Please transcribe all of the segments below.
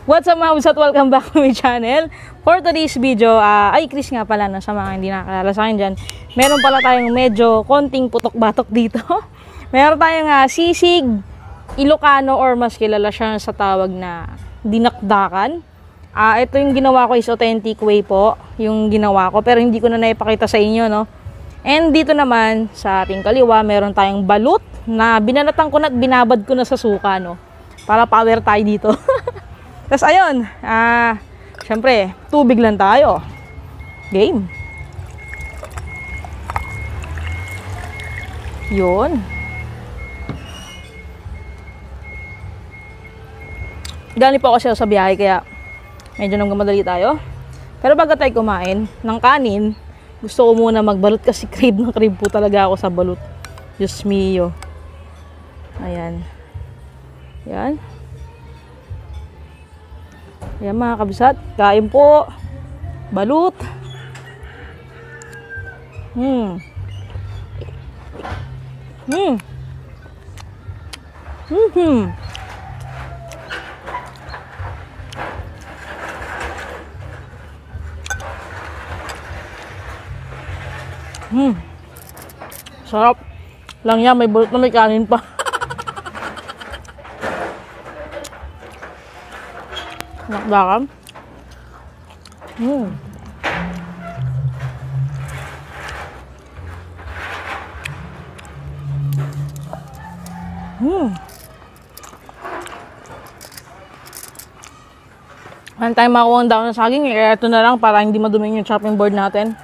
What's up mga at welcome back to my channel. For today's video, ay Chris nga pala no, sa mga hindi nakakilala sa akin dyan. Meron pala tayong medyo konting putok-batok dito. Meron tayong sisig Ilocano or mas kilala siya sa tawag na dinakdakan. Ito yung ginawa ko is authentic way po, yung ginawa ko. Pero hindi ko na naipakita sa inyo, no. And dito naman, sa ating kaliwa, meron tayong balut na binanatan ko na at binabad ko na sa suka, no. Para power tayo dito. Tapos ayun, syempre, tubig lang tayo. Game. Yun. Galing po ako siya sa biyahe, kaya medyo nagmamadali tayo. Pero bago tayo kumain ng kanin, gusto ko muna magbalot kasi crave po talaga ako sa balot. Diyos mio. Ayan. Ayan. Ayan mga kabisat, kain po. Balut. Hmm. Sarap. Lang yan, may balut na may kanin pa. Nakdakan. Ano tayo makuha ang daon ng saging, kaya ito na lang para hindi madumi yung chopping board natin.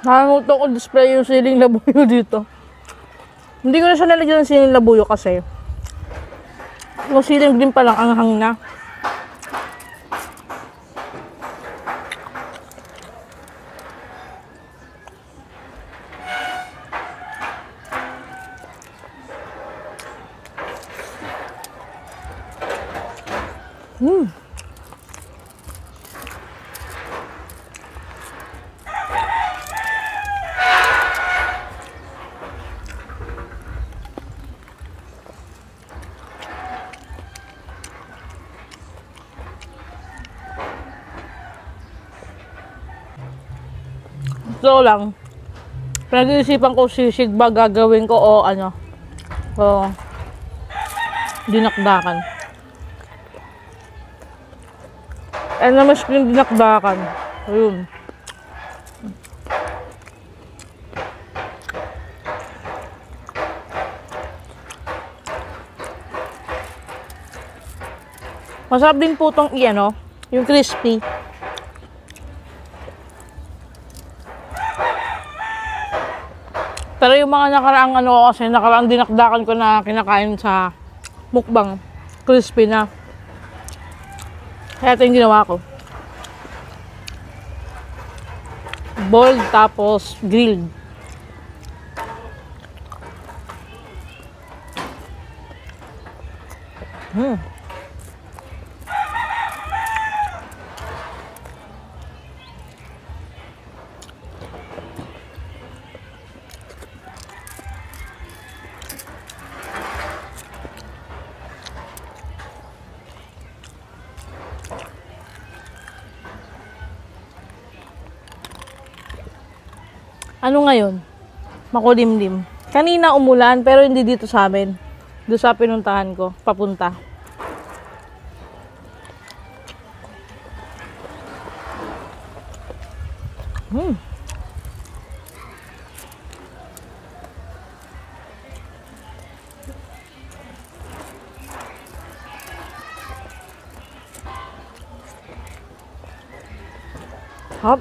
Nakalimutan ko display yung siling labuyo dito. Hindi ko na siya nalagyan ng siling labuyo kasi yung siling din palang anghang na. So lang, pinag-iisipan ko sisig ba gagawin ko o ano, o dinakdakan. Na mas yung dinakdakan. Ayun. Masarap din po itong yung crispy. Pero yung mga nakaraang kasi nakaraang dinakdakan ko na kinakain sa mukbang, crispy na. Kaya ito yung ginawa ko. Boiled tapos grilled. Ano ngayon? Makulimlim. Kanina umulan pero hindi dito sa amin. Doon sa pinuntahan ko, papunta. Hop.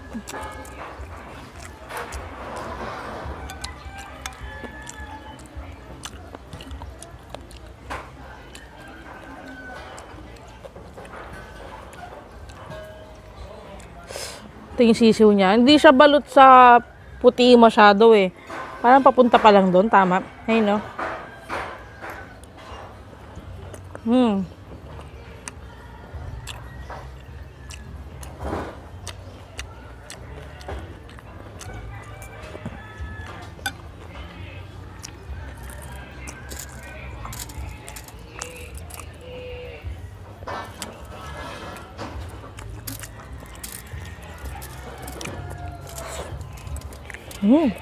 Ito yung sisiw niya. Hindi siya balot sa puti masyado eh. Parang papunta pa lang doon. Tama. Ayun no. Mm.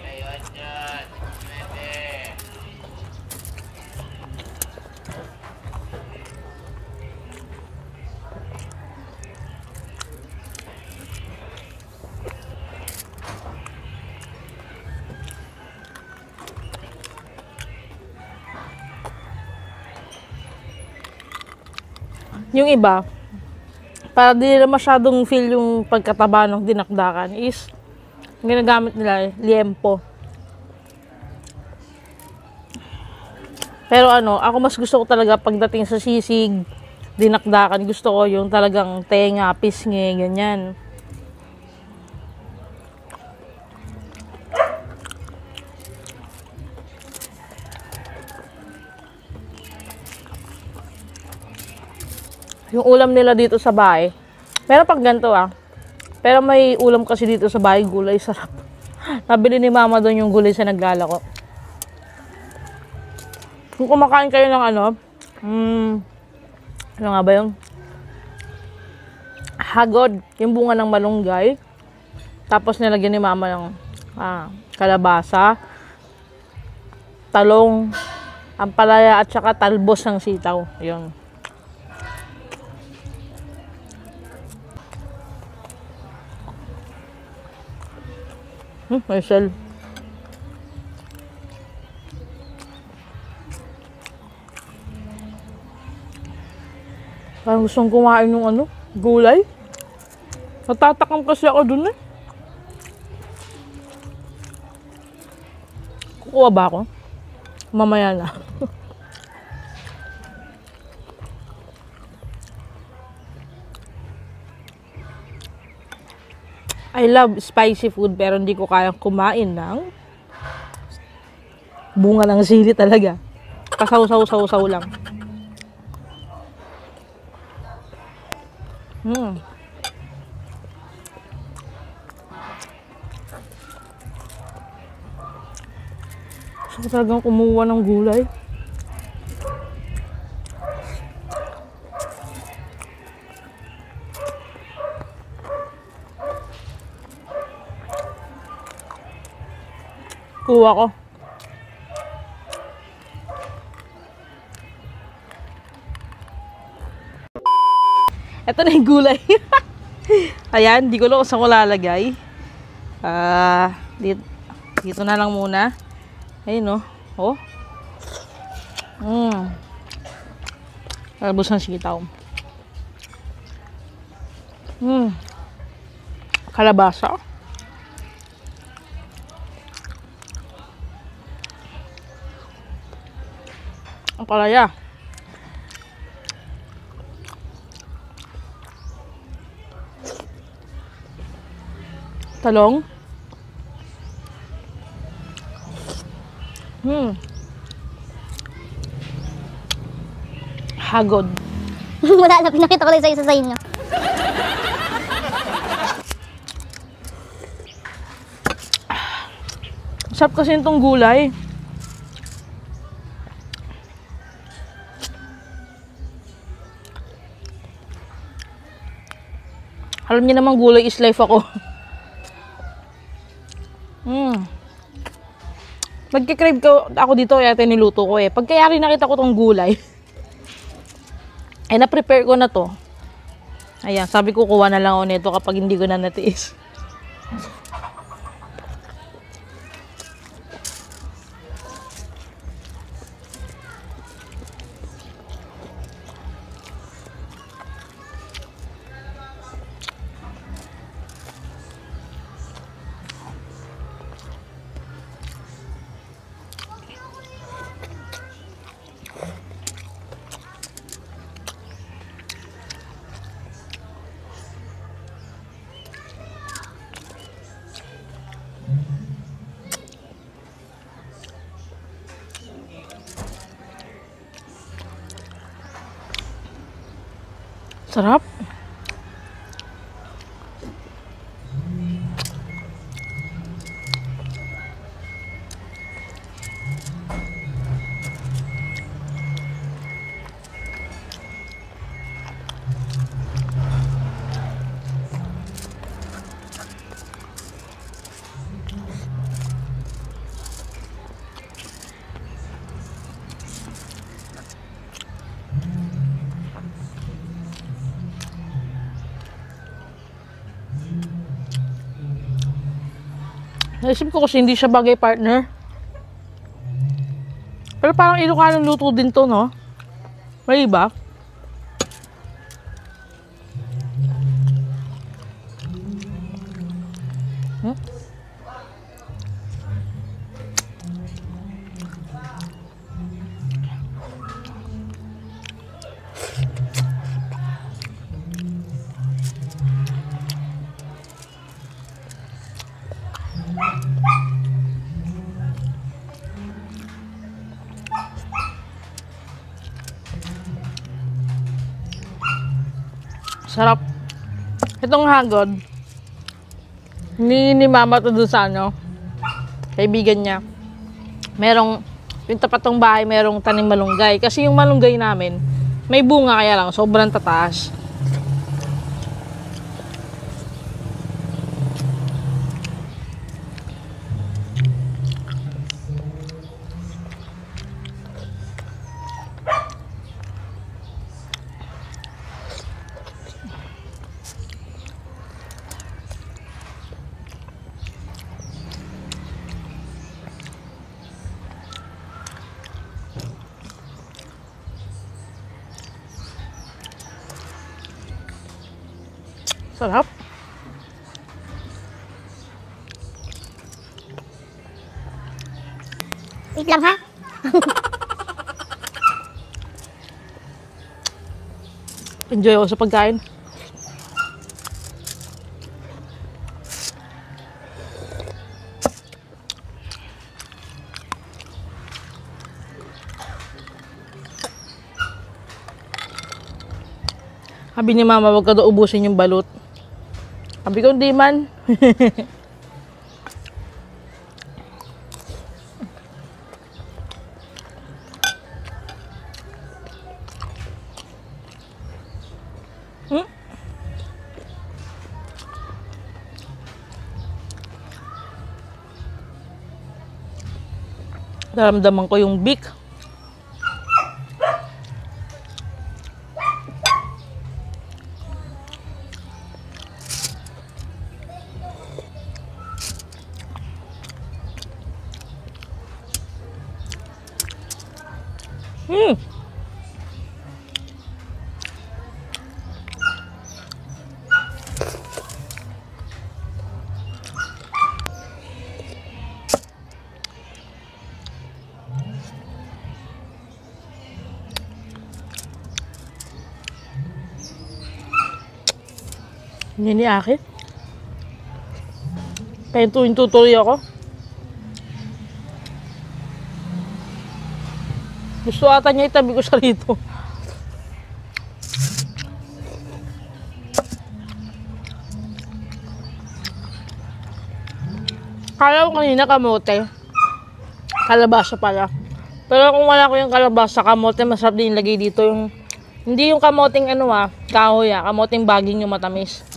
Yung iba, para di nila masyadong feel yung pagkataba ng dinakdakan is ginagamit nila liempo. Pero ano, ako mas gusto ko talaga pagdating sa sisig, dinakdakan, gusto ko yung talagang tenga, pisngi, ganyan. Yung ulam nila dito sa bahay, meron pag ganito pero may ulam kasi dito sa bahay, gulay, sarap. Nabili ni mama doon yung gulay sa naglalako. Kung kumakain kayo ng ano nga ba yun? Hagod, yung bunga ng malunggay. Tapos nilagyan ni mama ng kalabasa, talong, ampalaya at saka talbos ng sitaw. Yun. Marcel. Parang gustong kumain ng ano, gulay. Natatakam kasi ako dun eh. Kukuha ba ako? Mamaya na. I love spicy food pero hindi ko kayang kumain ng bunga ng sili talaga. Kasaw-saw-saw-saw lang. Gusto ko talagang kumuha ng gulay. Kuha ko. Ito na yung gulay. Ayan, di ko lang kung saan ko lalagay. Dito na lang muna. Ayun oh. Talbos ng sitaw. Kalabasa. Ang palaya. Talong. Hagod. Wala na, pinakita ko lang sa isa sa inyo. Sarap kasi itong gulay. Alam niyo naman gulay is life ako. Nagkikrave ako dito kaya niluto ko eh. Pagkayari nakita ko tong gulay. Na-prepare ko na to. Ayan, sabi ko kuha na lang ako nito kapag hindi ko na natiis. Sarap. Naisip ko kasi hindi siya bagay partner. Pero parang Ilocanong luto din to, no? May iba? Sarap. Itong hagod, ni mama to doon sa ano, kaibigan niya. Merong, yung tapat ng bahay, merong tanim malunggay. Kasi yung malunggay namin, may bunga kaya lang, sobrang tataas. Sarap. Wait lang ha. Enjoy ako sa pagkain. Sabi ni mama, wag ka daw ubusin yung balut. Sabi ko, hindi man. Naramdaman ko yung beak. Hindi ni akin. Kaya tuloy ako. Gusto ata niya itabi ko siya rito. Kala ko kanina kamote. Kalabasa pala. Pero kung wala ko yung kalabasa, kamote, masarap din ilagay dito yung... Hindi yung kamoting ano kahoy kamoting baging yung matamis.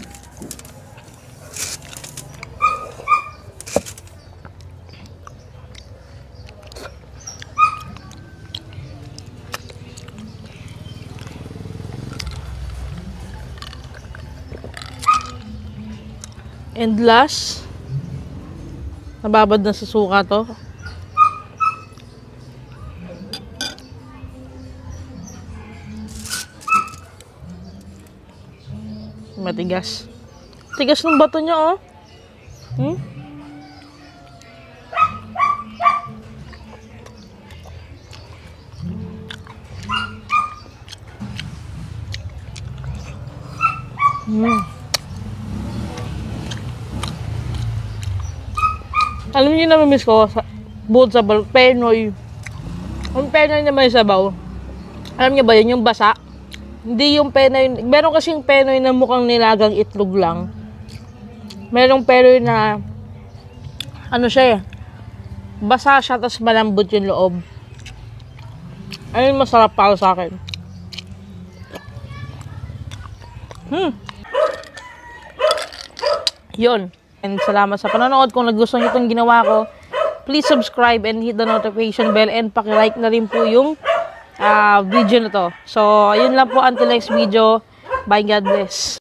And last, nababad na sa suka to. Matigas. Tigas ng bato niya, oh. Alam niyo na mamiss ko, bukod sa penoy. Yung penoy na may sabaw. Alam niyo ba yun, yung basa? Hindi yung penoy. Meron kasing penoy na mukhang nilagang itlog lang. Merong penoy na, ano siya basa siya, tapos malambot yung loob. Ayun, masarap para sa akin. Yun. And salamat sa panonood. Kung nagustuhan niyo itong ginawa ko, please subscribe and hit the notification bell and paki-like na rin po yung video na to. So, ayun lang po until next video. Bye, God bless.